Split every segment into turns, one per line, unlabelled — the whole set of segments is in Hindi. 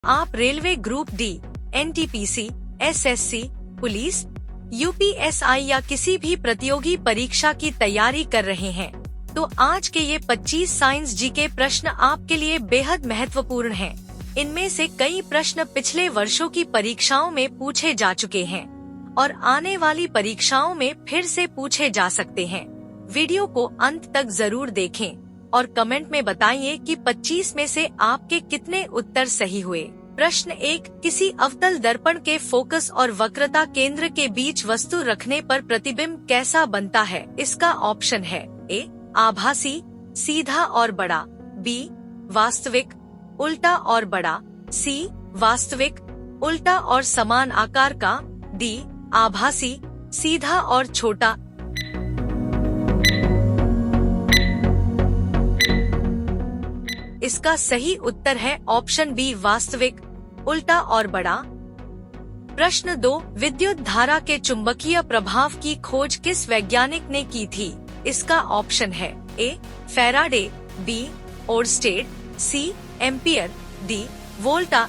आप railway group D, NTPC, SSC, police, UPSI या किसी भी प्रतियोगी परीक्षा की तैयारी कर रहे हैं, तो आज के ये 25 साइंस जीके प्रश्न आपके लिए बेहद महत्वपूर्ण हैं। इनमें से कई प्रश्न पिछले वर्षों की परीक्षाओं में पूछे जा चुके हैं और आने वाली परीक्षाओं में फिर से पूछे जा सकते हैं। वीडियो को अंत तक जरूर देखें और कमेंट में बताइए कि 25 में से आपके कितने उत्तर सही हुए। प्रश्न 1, किसी अवतल दर्पण के फोकस और वक्रता केंद्र के बीच वस्तु रखने पर प्रतिबिंब कैसा बनता है? इसका ऑप्शन है ए, आभासी, सीधा और बड़ा, बी, वास्तविक, उल्टा और बड़ा, सी, वास्तविक, उल्टा और समान आकार का, डी, आभासी, सीधा और छोटा। इसका सही उत्तर है ऑप्शन बी, वास्तविक, उल्टा और बड़ा। प्रश्न 2, विद्युत धारा के चुंबकीय प्रभाव की खोज किस वैज्ञानिक ने की थी? इसका ऑप्शन है ए, फैराडे, बी, ओरस्टेड, सी, एम्पियर, डी, वोल्टा।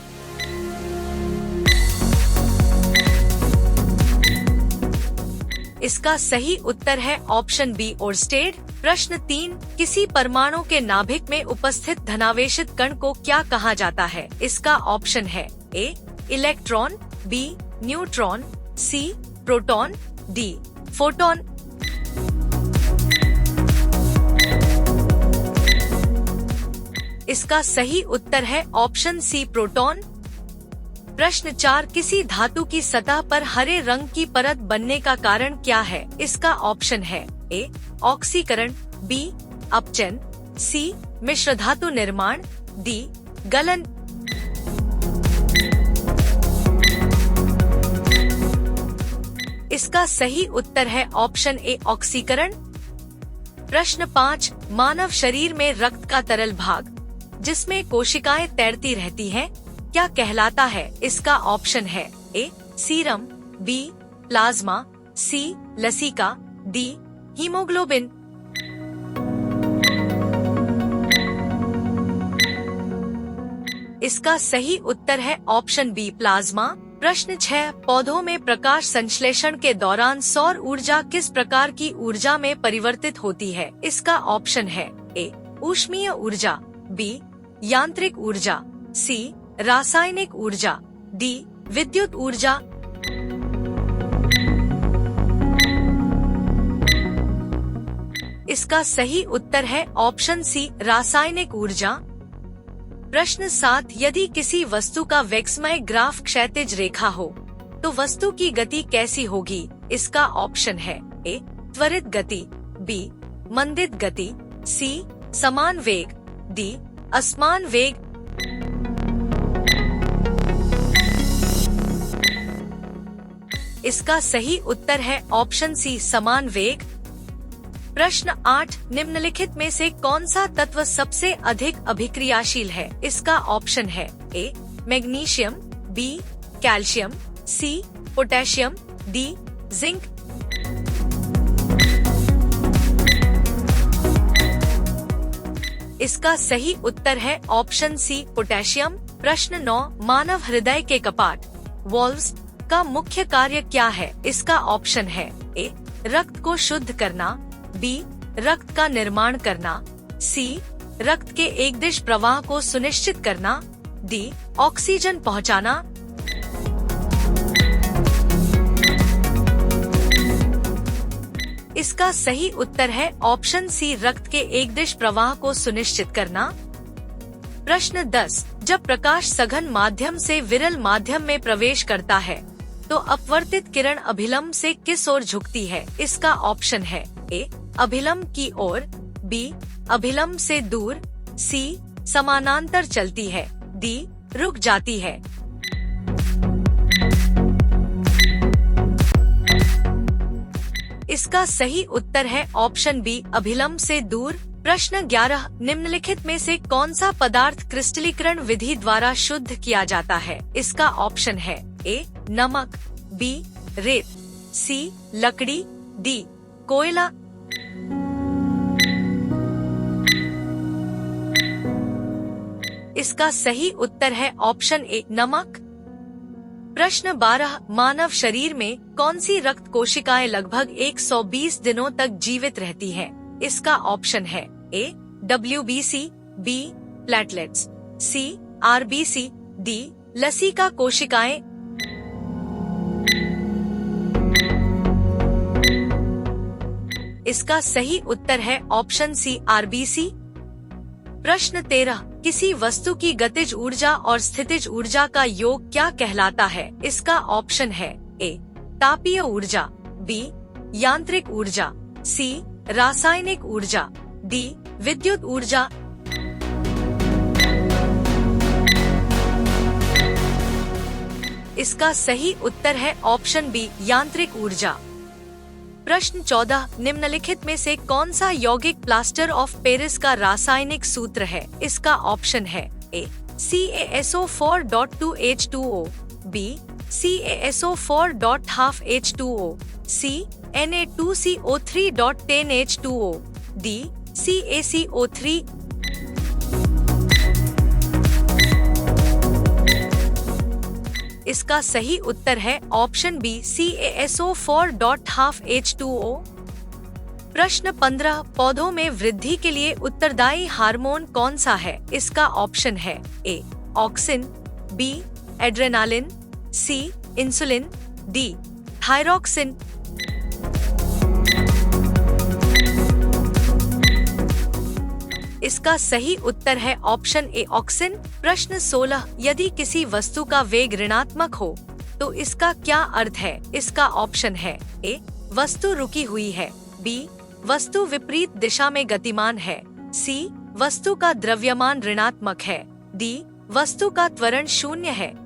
इसका सही उत्तर है ऑप्शन बी, ओरस्टेड। प्रश्न 3, किसी परमाणु के नाभिक में उपस्थित धनावेशित कण को क्या कहा जाता है? इसका ऑप्शन है ए, इलेक्ट्रॉन, बी, न्यूट्रॉन, सी, प्रोटॉन, डी, फोटोन। इसका सही उत्तर है ऑप्शन सी, प्रोटॉन। प्रश्न 4, किसी धातु की सतह पर हरे रंग की परत बनने का कारण क्या है? इसका ऑप्शन है ए, ऑक्सीकरण, बी, अपचन, सी, मिश्र धातु निर्माण, डी, गलन। इसका सही उत्तर है ऑप्शन ए, ऑक्सीकरण। प्रश्न 5, मानव शरीर में रक्त का तरल भाग जिसमें कोशिकाएं तैरती रहती हैं, क्या कहलाता है? इसका ऑप्शन है ए, सीरम, बी, प्लाज्मा, सी, लसिका, डी, हीमोग्लोबिन। इसका सही उत्तर है ऑप्शन बी, प्लाज्मा। प्रश्न 6, पौधों में प्रकाश संश्लेषण के दौरान सौर ऊर्जा किस प्रकार की ऊर्जा में परिवर्तित होती है? इसका ऑप्शन है ए, ऊष्मीय ऊर्जा, बी, यांत्रिक ऊर्जा, सी, रासायनिक ऊर्जा, डी, विद्युत ऊर्जा। इसका सही उत्तर है ऑप्शन सी, रासायनिक ऊर्जा। प्रश्न 7, यदि किसी वस्तु का वेगसमय ग्राफ क्षैतिज रेखा हो तो वस्तु की गति कैसी होगी? इसका ऑप्शन है ए, त्वरित गति, बी, मंदित गति, सी, समान वेग, डी, असमान वेग। इसका सही उत्तर है ऑप्शन सी, समान वेग। प्रश्न 8, निम्नलिखित में से कौन सा तत्व सबसे अधिक अभिक्रियाशील है? इसका ऑप्शन है ए, मैग्नीशियम, बी, कैल्शियम, सी, पोटेशियम, डी, जिंक। इसका सही उत्तर है ऑप्शन सी, पोटेशियम। प्रश्न 9, मानव हृदय के कपाट वॉल्व्स का मुख्य कार्य क्या है? इसका ऑप्शन है ए, रक्त को शुद्ध करना, बी, रक्त का निर्माण करना, सी, रक्त के एक दिश प्रवाह को सुनिश्चित करना, डी, ऑक्सीजन पहुंचाना। इसका सही उत्तर है ऑप्शन सी, रक्त के एक दिश प्रवाह को सुनिश्चित करना। प्रश्न 10, जब प्रकाश सघन माध्यम से विरल माध्यम में प्रवेश करता है तो अपवर्तित किरण अभिलंब से किस ओर झुकती है? इसका ऑप्शन है ए, अभिलंब की ओर, बी, अभिलंब से दूर, सी, समानांतर चलती है, डी, रुक जाती है। इसका सही उत्तर है ऑप्शन बी, अभिलंब से दूर। प्रश्न 11, निम्नलिखित में से कौन सा पदार्थ क्रिस्टलीकरण विधि द्वारा शुद्ध किया जाता है? इसका ऑप्शन है ए, नमक, बी, रेत, सी, लकड़ी, डी, कोयला। इसका सही उत्तर है ऑप्शन ए नमक। प्रश्न 12, मानव शरीर में कौन सी रक्त कोशिकाएं लगभग 120 दिनों तक जीवित रहती हैं? इसका ऑप्शन है ए WBC, बी प्लेटलेट्स, सी RBC, डी लसीका कोशिकाएं। इसका सही उत्तर है ऑप्शन सी RBC। प्रश्न 13, किसी वस्तु की गतिज ऊर्जा और स्थितिज ऊर्जा का योग क्या कहलाता है? इसका ऑप्शन है ए तापीय ऊर्जा, बी यांत्रिक ऊर्जा, सी रासायनिक ऊर्जा, डी विद्युत ऊर्जा। इसका सही उत्तर है ऑप्शन बी यांत्रिक ऊर्जा। प्रश्न 14, निम्नलिखित में से कौन सा यौगिक प्लास्टर ऑफ पेरिस का रासायनिक सूत्र है? इसका ऑप्शन है ए CaSO4.2H2O, बी CaSO4.12H2O, सी Na2CO3.10H2O, डी CaCO3। इसका सही उत्तर है ऑप्शन बी CaSO4.12H2O। प्रश्न 15, पौधों में वृद्धि के लिए उत्तरदायी हार्मोन कौन सा है? इसका ऑप्शन है ए ऑक्सिन, बी एड्रेनालिन, सी इंसुलिन, डी थायरॉक्सिन। इसका सही उत्तर है ऑप्शन ए ऑक्सिन। प्रश्न 16, यदि किसी वस्तु का वेग ऋणात्मक हो तो इसका क्या अर्थ है? इसका ऑप्शन है ए वस्तु रुकी हुई है, बी वस्तु विपरीत दिशा में गतिमान है, सी वस्तु का द्रव्यमान ऋणात्मक है, डी वस्तु का त्वरण शून्य है।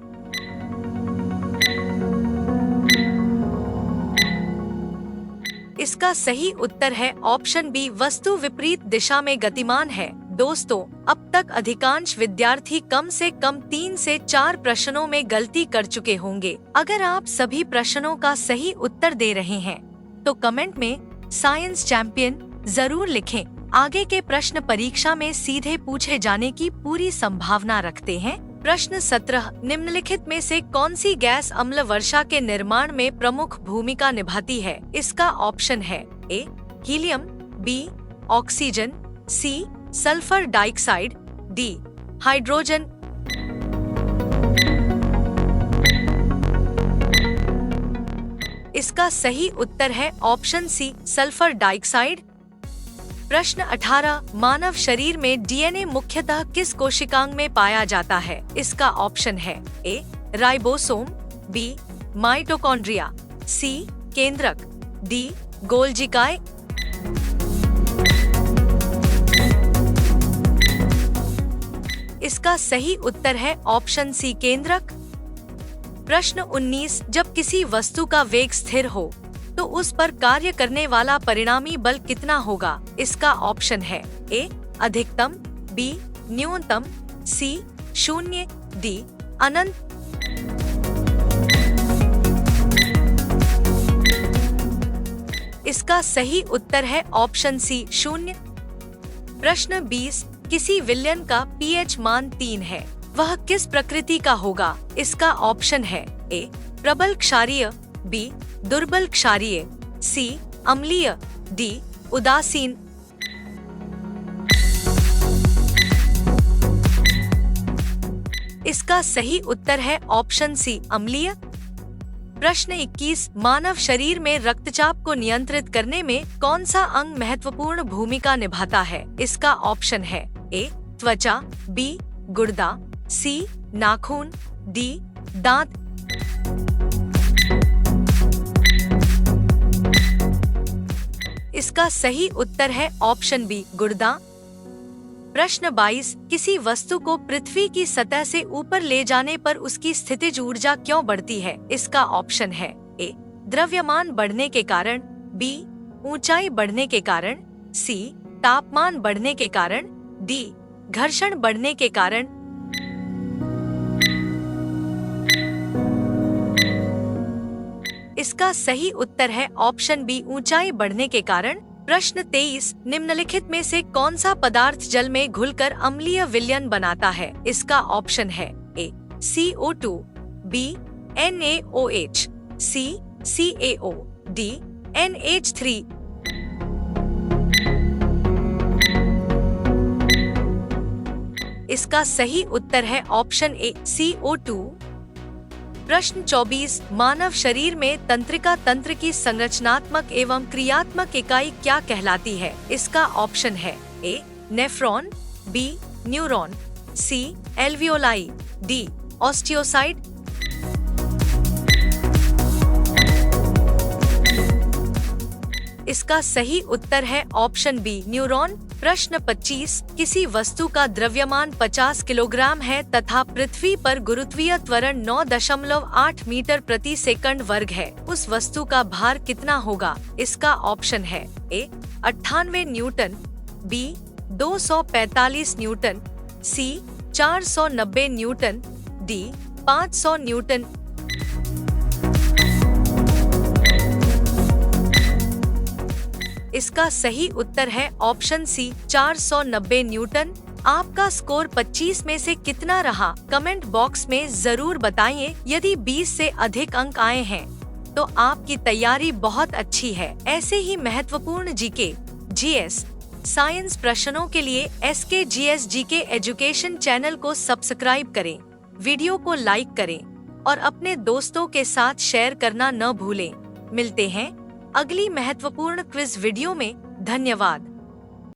इसका सही उत्तर है ऑप्शन बी वस्तु विपरीत दिशा में गतिमान है। दोस्तों, अब तक अधिकांश विद्यार्थी कम से कम 3 से 4 प्रश्नों में गलती कर चुके होंगे। अगर आप सभी प्रश्नों का सही उत्तर दे रहे हैं तो कमेंट में साइंस चैंपियन जरूर लिखें। आगे के प्रश्न परीक्षा में सीधे पूछे जाने की पूरी संभावना रखते हैं। प्रश्न 17, निम्नलिखित में से कौन सी गैस अम्ल वर्षा के निर्माण में प्रमुख भूमिका निभाती है? इसका ऑप्शन है A helium, B oxygen, C sulphur dioxide, D hydrogen. इसका सही उत्तर है ऑप्शन सी सल्फर डाइऑक्साइड। प्रश्न 18, मानव शरीर में डीएनए मुख्यतः किस कोशिकांग में पाया जाता है? इसका ऑप्शन है ए राइबोसोम, बी माइटोकॉन्ड्रिया, सी केंद्रक, डी गोल्जिकाय। इसका सही उत्तर है ऑप्शन सी केंद्रक। प्रश्न 19, जब किसी वस्तु का वेग स्थिर हो तो उस पर कार्य करने वाला परिणामी बल कितना होगा? इसका ऑप्शन है ए अधिकतम, बी न्यूनतम, सी शून्य, डी अनंत। इसका सही उत्तर है ऑप्शन सी शून्य। प्रश्न 20, किसी विलयन का pH मान 3 है, वह किस प्रकृति का होगा? इसका ऑप्शन है ए प्रबल क्षारीय, बी दुर्बल क्षारीय, सी अम्लीय, डी उदासीन। इसका सही उत्तर है ऑप्शन सी अम्लीय। प्रश्न 21, मानव शरीर में रक्तचाप को नियंत्रित करने में कौन सा अंग महत्वपूर्ण भूमिका निभाता है? इसका ऑप्शन है ए त्वचा, बी गुर्दा, सी नाखून, डी दांत। इसका सही उत्तर है ऑप्शन बी गुर्दा। प्रश्न 22, किसी वस्तु को पृथ्वी की सतह से ऊपर ले जाने पर उसकी स्थितिज ऊर्जा क्यों बढ़ती है? इसका ऑप्शन है ए द्रव्यमान बढ़ने के कारण, बी ऊंचाई बढ़ने के कारण, सी तापमान बढ़ने के कारण, डी घर्षण बढ़ने के कारण। इसका सही उत्तर है ऑप्शन बी ऊंचाई बढ़ने के कारण। प्रश्न 23, निम्नलिखित में से कौन सा पदार्थ जल में घुलकर अम्लीय विलयन बनाता है? इसका ऑप्शन है ए CO2, बी NaOH, सी CaO, डी NH3। इसका सही उत्तर है ऑप्शन ए CO2। प्रश्न 24, मानव शरीर में तंत्रिका तंत्र की संरचनात्मक एवं क्रियात्मक इकाई क्या कहलाती है? इसका ऑप्शन है ए नेफ्रॉन, बी न्यूरॉन, सी एल्वियोलाई, डी ऑस्टियोसाइट। इसका सही उत्तर है ऑप्शन बी न्यूरॉन। प्रश्न 25, किसी वस्तु का द्रव्यमान 50 किलोग्राम है तथा पृथ्वी पर गुरुत्वीय त्वरण 9.8 मीटर प्रति सेकंड वर्ग है, उस वस्तु का भार कितना होगा? इसका ऑप्शन है ए 98 न्यूटन, बी 245 न्यूटन, सी 490 न्यूटन, डी 500 न्यूटन। इसका सही उत्तर है ऑप्शन सी 490 न्यूटन। आपका स्कोर 25 में से कितना रहा? कमेंट बॉक्स में जरूर बताइए। यदि 20 से अधिक अंक आए हैं तो आपकी तैयारी बहुत अच्छी है। ऐसे ही महत्वपूर्ण जीके, जीएस, साइंस प्रश्नों के लिए SK GS GK education channel को सब्सक्राइब करें, वीडियो को लाइक करें और अपने दोस्तों के साथ शेयर करना न भूलें। मिलते हैं अगली महत्वपूर्ण क्विज वीडियो में। धन्यवाद।